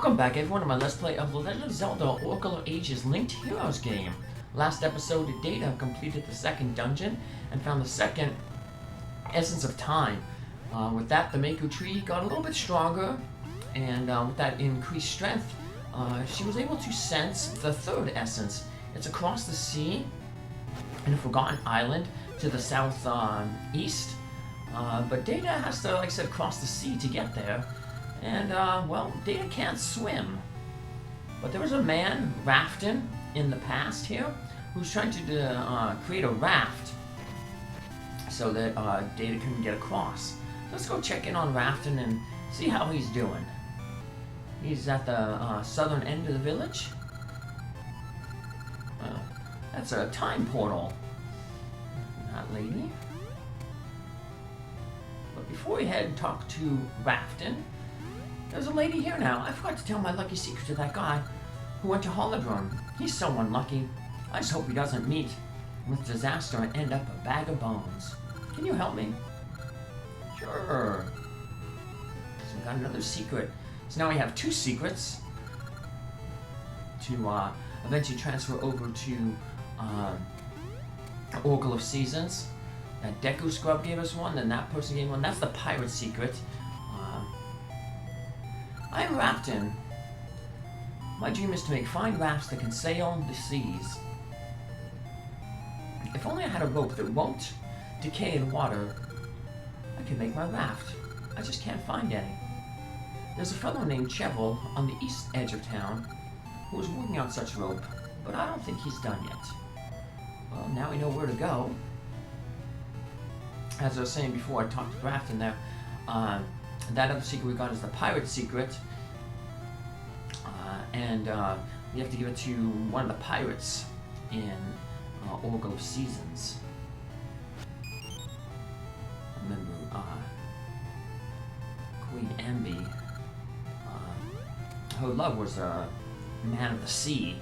Welcome back everyone to my Let's Play of The Legend of Zelda Harp of Ages Linked Heroes game. Last episode, Data completed the second dungeon and found the second Essence of Time. With that, the Mako tree got a little bit stronger, and with that increased strength, she was able to sense the third essence. It's across the sea in a forgotten island to the south east, but Data has to, like I said, cross the sea to get there. And, well, Data can't swim. But there was a man, Rafton, in the past here, who's trying to create a raft so that Data couldn't get across. Let's go check in on Rafton and see how he's doing. He's at the southern end of the village. That's a time portal. That lady. But before we head and talk to Rafton, there's a lady here now. I forgot to tell my lucky secret to that guy who went to Holodrum. He's so unlucky. I just hope he doesn't meet with disaster and end up a bag of bones. Can you help me? Sure. So we got another secret. So now we have two secrets to eventually transfer over to Oracle of Seasons. That Deku Scrub gave us one, and that person gave one. That's the pirate secret. I'm Rafton. My dream is to make fine rafts that can sail the seas. If only I had a rope that won't decay in water, I could make my raft. I just can't find any. There's a fellow named Chevel on the east edge of town who is working on such rope, but I don't think he's done yet. Well, now we know where to go. As I was saying before, I talked to Rafton there. That other secret we got is the pirate secret, and we have to give it to one of the pirates in Oracle of Seasons. I remember Queen Ambi, her love was a man of the sea.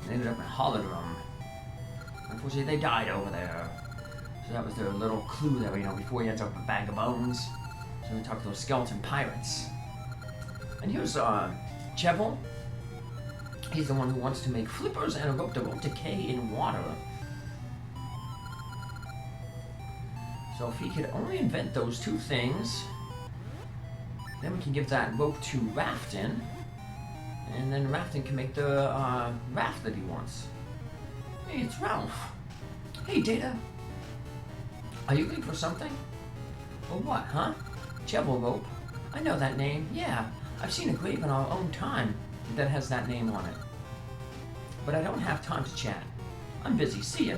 They ended up in Holodrum. Unfortunately, they died over there. So that was their little clue there, before he ends up with a bag of bones. So we talk to those skeleton pirates. And here's Chevel. He's the one who wants to make flippers and a rope that won't decay in water. So if he could only invent those two things, then we can give that rope to Rafton, and then Rafton can make the raft that he wants. Hey, it's Ralph. Hey, Data. Are you looking for something? Or what, huh? Chevel rope. I know that name. Yeah, I've seen a grave in our own time that has that name on it. But I don't have time to chat. I'm busy. See ya.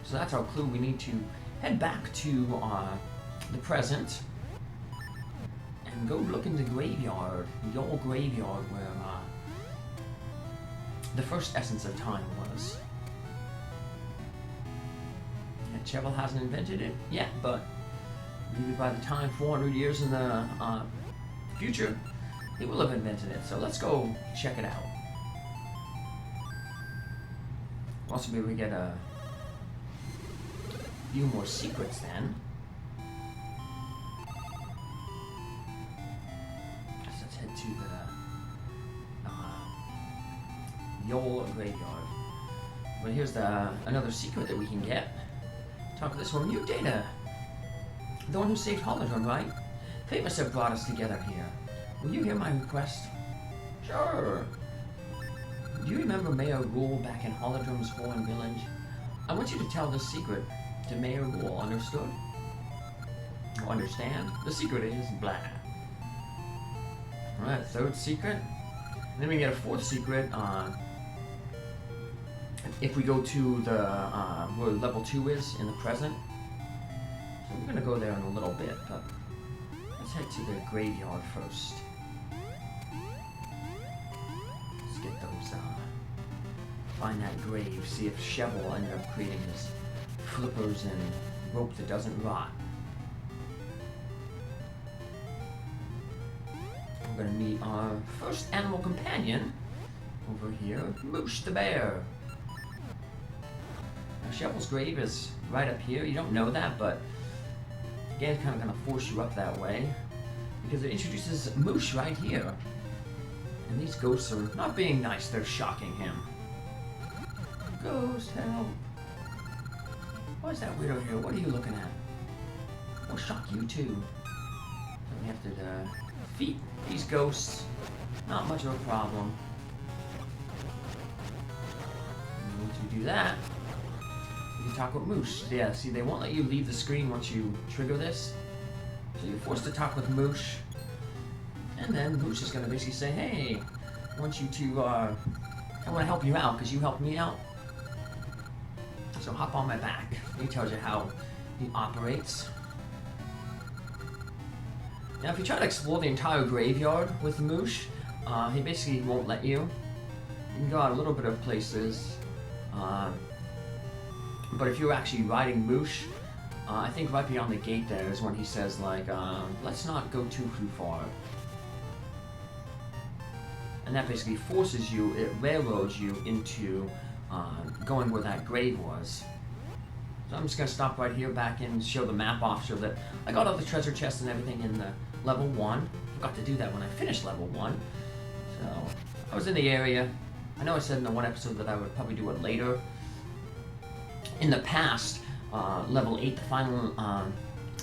So that's our clue. We need to head back to the present and go look in the graveyard, the old graveyard where the first Essence of Time was. And Chevel hasn't invented it yet, but maybe by the time 400 years in the future, he will have invented it. So let's go check it out. Also, maybe we get a few more secrets then. So let's head to the old graveyard. But here's another secret that we can get. Talk to this one. You, Data. The one who saved Holodrum, right? Fate must have brought us together here. Will you hear my request? Sure. Do you remember Mayor Rule back in Holodrum's foreign village? I want you to tell this secret to Mayor Rule, understood? You understand? The secret is blah. Alright, third secret. And then we get a fourth secret if we go to the where level 2 is in the present. So we're gonna go there in a little bit, but let's head to the graveyard first. Let's get those, find that grave, see if Chevel ended up creating his flippers and rope that doesn't rot. We're gonna meet our first animal companion over here, Moose the bear. Now Chevel's grave is right up here. You don't know that, but the game's kind of gonna force you up that way. because it introduces Moosh right here. And these ghosts are not being nice, they're shocking him. Ghost, help! Why is that weirdo here? What are you looking at? We'll shock you too. So we have to defeat these ghosts. Not much of a problem. And once we do that, we can talk with Moosh. Yeah, see, they won't let you leave the screen once you trigger this. So you're forced to talk with Moosh. And then Moosh is going to basically say, hey, I want you to, I want to help you out because you helped me out. So hop on my back. He tells you how he operates. Now if you try to explore the entire graveyard with Moosh, he basically won't let you. You can go out a little bit of places. But if you're actually riding Moosh, I think right beyond the gate there is when he says like, let's not go too far. And that basically forces you, it railroads you into going where that grave was. So I'm just going to stop right here back and show the map off so that I got all the treasure chests and everything in the level 1. Forgot to do that when I finished level 1. So I was in the area. I know I said in the one episode that I would probably do it later. In the past, level 8, the final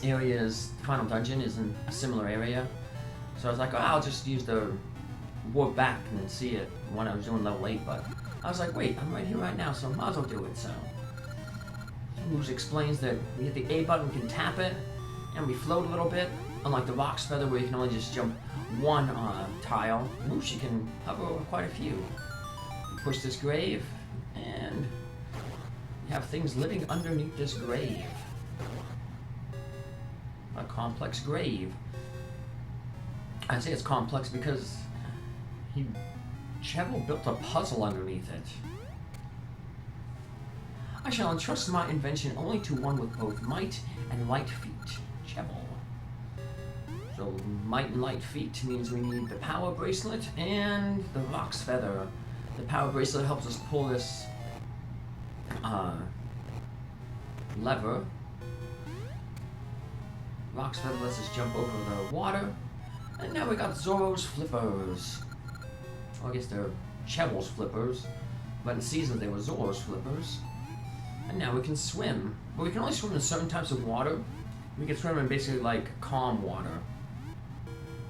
areas, the final dungeon is in a similar area. So I was like, oh, I'll just use the warp back and see it when I was doing level 8, but I was like, wait, I'm right here right now, so I might as well do it, so. Moosh explains that we hit the A button, we can tap it, and we float a little bit, unlike the Rock's Feather where you can only just jump one tile. Moosh, you can hover over quite a few. You push this grave, and you have things living underneath this grave. A complex grave. I say it's complex because Chevel built a puzzle underneath it. I shall entrust my invention only to one with both might and light feet, Chevel. So might and light feet means we need the power bracelet and the Rock's Feather. The power bracelet helps us pull this lever. Rock's Feather lets us jump over the water. And now we got Zoro's flippers. Well, I guess they're Chevel's flippers, but in season they were Zoro's flippers. And now we can swim. But we can only swim in certain types of water. We can swim in basically like calm water.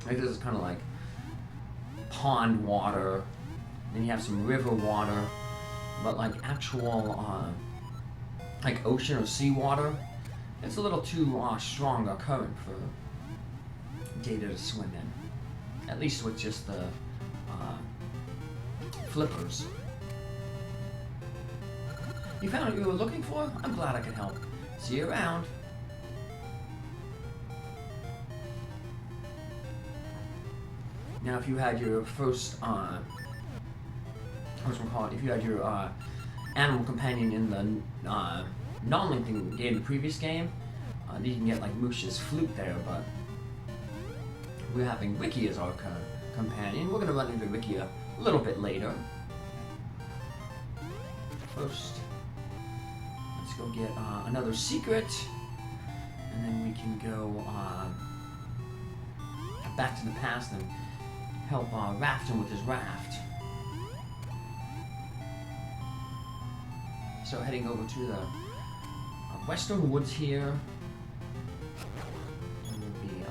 Like this is kind of like pond water. Then you have some river water. But like actual like ocean or sea water, it's a little too strong a current for Data to swim in. At least with just the flippers. You found what you were looking for? I'm glad I could help. See you around. Now, if you had your first, if you had your animal companion in the non-linking game, the previous game, you can get like Moosh's flute there, but we're having Wiki as our companion. We're going to run into Wiki a little bit later. First, let's go get another secret, and then we can go back to the past and help Rafton with his raft. So heading over to the western woods here, and we'll be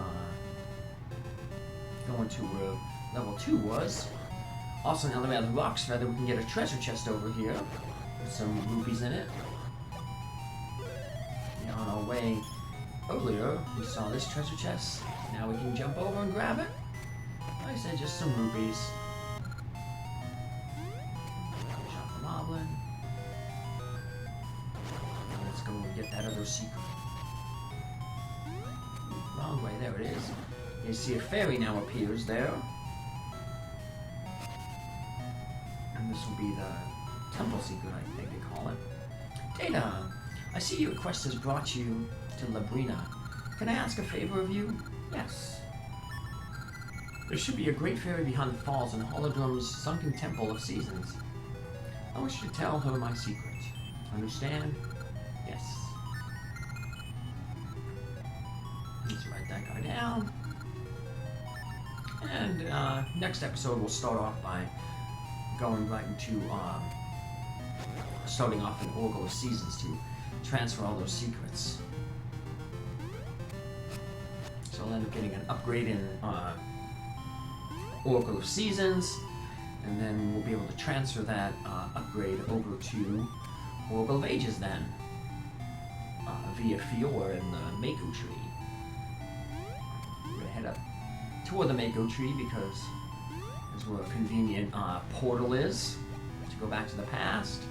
going to where level 2 was. Also, now that we have the Rock's Feather, we can get a treasure chest over here with some rupees in it. And on our way earlier, we saw this treasure chest. Now we can jump over and grab it. Like I said, just some rupees. Shop the Moblin. Let's go get that other secret. Wrong way, there it is. You see a fairy now appears there. And this will be the temple secret, I think they call it. Data, I see your quest has brought you to Labrina. Can I ask a favor of you? Yes. There should be a great fairy behind the falls in Holodrum's sunken temple of seasons. I wish to tell her my secret. Understand? Yes. Let's write that guy down. And next episode we'll start off by going right into starting off in Oracle of Seasons to transfer all those secrets. So I'll end up getting an upgrade in Oracle of Seasons, and then we'll be able to transfer that upgrade over to Oracle of Ages then, via Fior and the Mako Tree. I'm going to head up toward the Mako Tree because that's where a convenient portal is to go back to the past.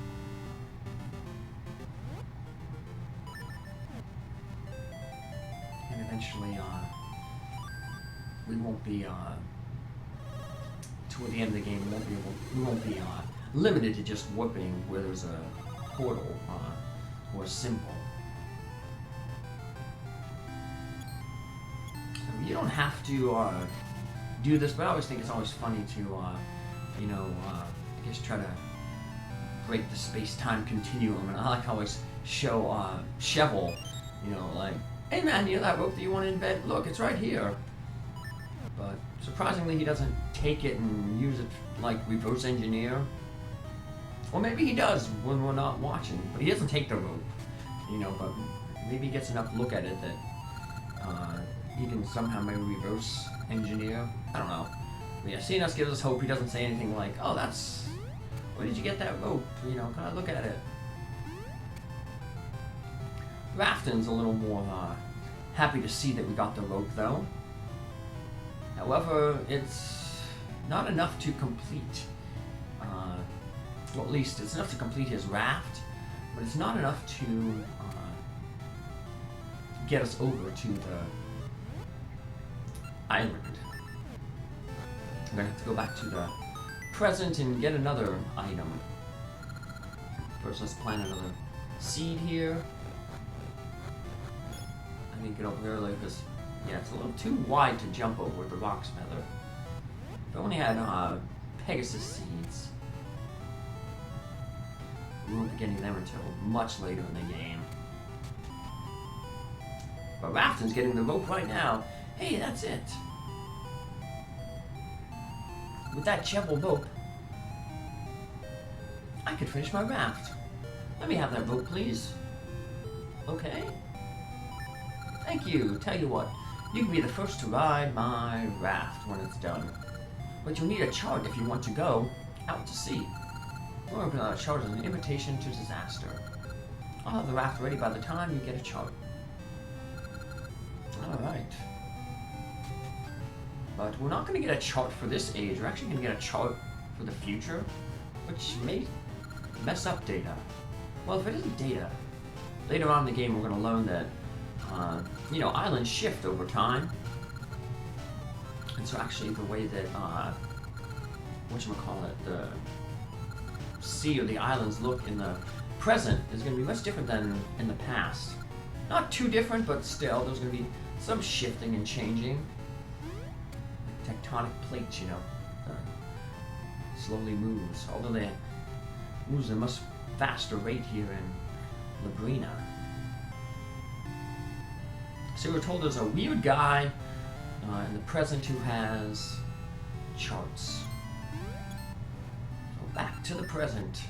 And eventually we won't be toward the end of the game we won't be limited to just warping where there's a portal or a symbol. So you don't have to do this, but I always think it's always funny to I guess try to break the space-time continuum, and I like how I always show Chevel, like, hey man, that rope that you want in bed? Look, it's right here. But surprisingly, he doesn't take it and use it like reverse engineer. Or maybe he does when we're not watching, but he doesn't take the rope, but maybe he gets enough look at it that he can somehow maybe reverse engineer. I don't know. But yeah, seeing us gives us hope. He doesn't say anything like, oh, where did you get that rope? Kind of look at it. Rafton's a little more happy to see that we got the rope, though. However, it's not enough to complete, well, at least it's enough to complete his raft, but it's not enough to get us over to the island. I'm going to have to go back to the present and get another item. First, let's plant another seed here. I need to get over early because, yeah, it's a little too wide to jump over with the rock smeller. If I only had Pegasus seeds, we won't be getting them until much later in the game. But Rafton's getting the rope right now. Hey, that's it. With that Chevel rope, I could finish my raft. Let me have that rope, please. Okay. Thank you. Tell you what, you can be the first to ride my raft when it's done. But you'll need a chart if you want to go out to sea. A chart is an invitation to disaster. I'll have the raft ready by the time you get a chart. Alright. But we're not going to get a chart for this age. We're actually going to get a chart for the future, which may mess up data. Well, if it isn't data, later on in the game we're going to learn that islands shift over time. And so actually the way that, the sea or the islands look in the present is going to be much different than in the past. Not too different, but still, there's going to be some shifting and changing. Like tectonic plates, slowly moves. Although they moves at a much faster rate here in Labrina. So we're told there's a weird guy in the present who has charts. So back to the present.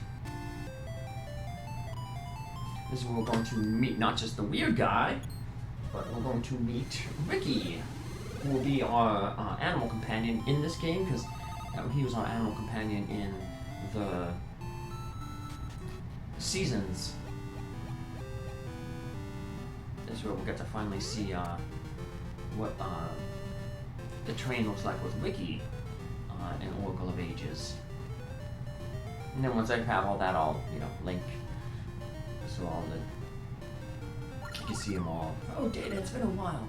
This is where we're going to meet not just the weird guy, but we're going to meet Ricky, who will be our animal companion in this game, because he was our animal companion in the Seasons. This is where we'll get to finally see what the train looks like with Ricky in Oracle of Ages. And then once I have all that, I'll link so all the you can see them all. Oh, Data, it's been a while.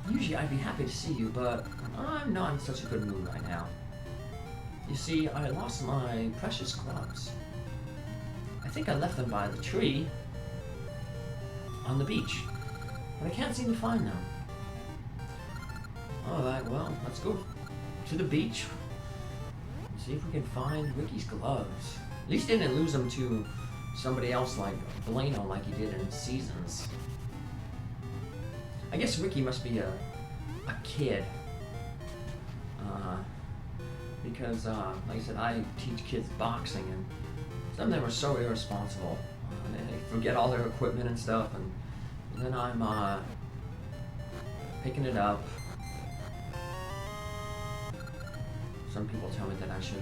Usually I'd be happy to see you, but I'm not in such a good mood right now. You see, I lost my precious gloves. I think I left them by the tree on the beach, but I can't seem to find them. Alright, well, let's go to the beach. See if we can find Ricky's gloves. At least he didn't lose them to somebody else like Blano like he did in Seasons. I guess Ricky must be a kid. because, like I said, I teach kids boxing, and some of them are so irresponsible. They forget all their equipment and stuff, and then I'm picking it up. Some people tell me that I should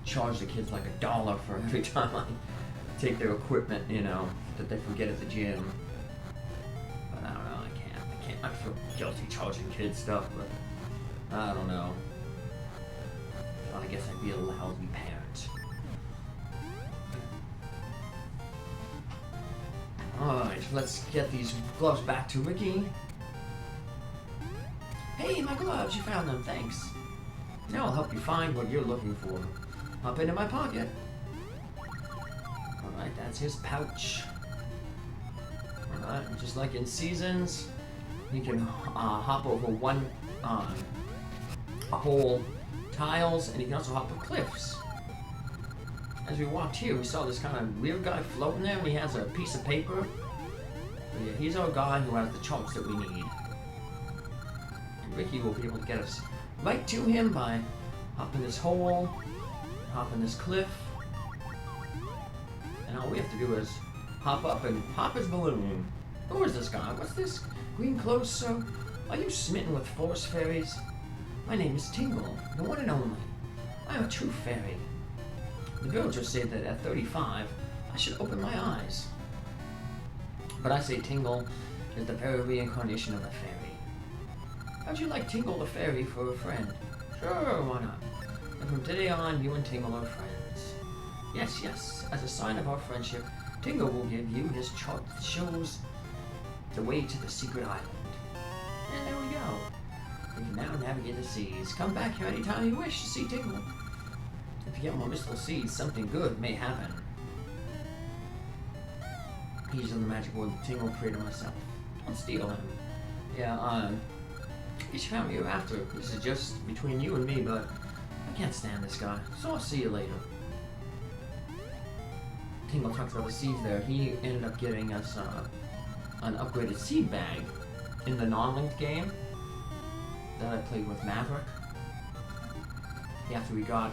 charge the kids like $1 for every time I take their equipment, you know, that they forget at the gym. But I don't know, I can't. I feel guilty charging kids stuff, but I don't know. Well, I guess I'd be a lousy parent. Alright, let's get these gloves back to Ricky. Hey, my gloves, you found them, thanks. Now I'll help you find what you're looking for. Hop into my pocket. Alright, that's his pouch. Alright, just like in Seasons, you can hop over one whole tiles, and you can also hop up cliffs. As we walked here, we saw this kind of weird guy floating there, and he has a piece of paper. But yeah, he's our guy who has the charts that we need. And Ricky will be able to get us right to him by hopping this hole, hopping this cliff. And all we have to do is hop up and pop his balloon. Who is this guy? What's this? Green clothes, sir? Are you smitten with forest fairies? My name is Tingle, the one and only. I am a true fairy. The villagers say that at 35, I should open my eyes. But I say Tingle is the very reincarnation of a fairy. How'd you like Tingle the fairy for a friend? Sure, why not? And from today on, you and Tingle are friends. Yes, yes, as a sign of our friendship, Tingle will give you his chart that shows the way to the secret island. And there we go. You can now navigate the seas. Come back here anytime you wish to see Tingle. If you get more mystical seeds, something good may happen. He's in the magic word that Tingle created myself. Don't steal him. Yeah, you should found me here after. This is just between you and me, but I can't stand this guy, so I'll see you later. Tingle talks about the seeds there. He ended up getting us an upgraded seed bag in the non-linked game that I played with Maverick. After we got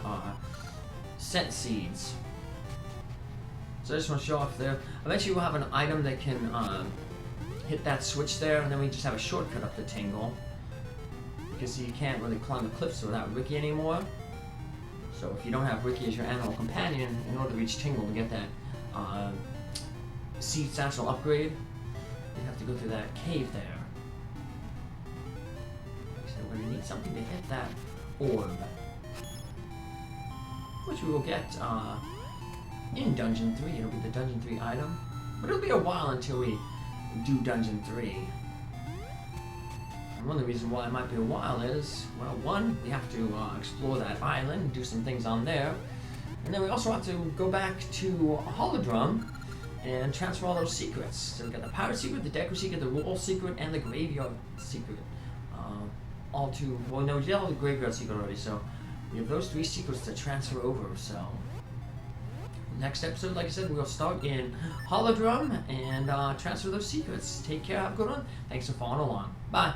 scent seeds. So I just want to show off there. Eventually we'll have an item that can hit that switch there, and then we just have a shortcut up to Tingle. Because you can't really climb the cliffs without Ricky anymore. So if you don't have Ricky as your animal companion, in order to reach Tingle to get that seed satchel upgrade, you have to go through that cave there. So we're going to need something to hit that orb, which we will get in Dungeon 3. It'll be the Dungeon 3 item, but it'll be a while until we do Dungeon 3. And one of the reasons why it might be a while is, well, one, we have to explore that island, do some things on there, and then we also have to go back to Holodrum and transfer all those secrets. So we got the Pirate Secret, the Decker Secret, the Wall Secret, and the Graveyard Secret. All to, well, no, we did all the Graveyard Secret already, so we have those 3 secrets to transfer over, so. Next episode, like I said, we'll start in Holodrum and transfer those secrets. Take care, have a good one. Thanks for following along. Bye.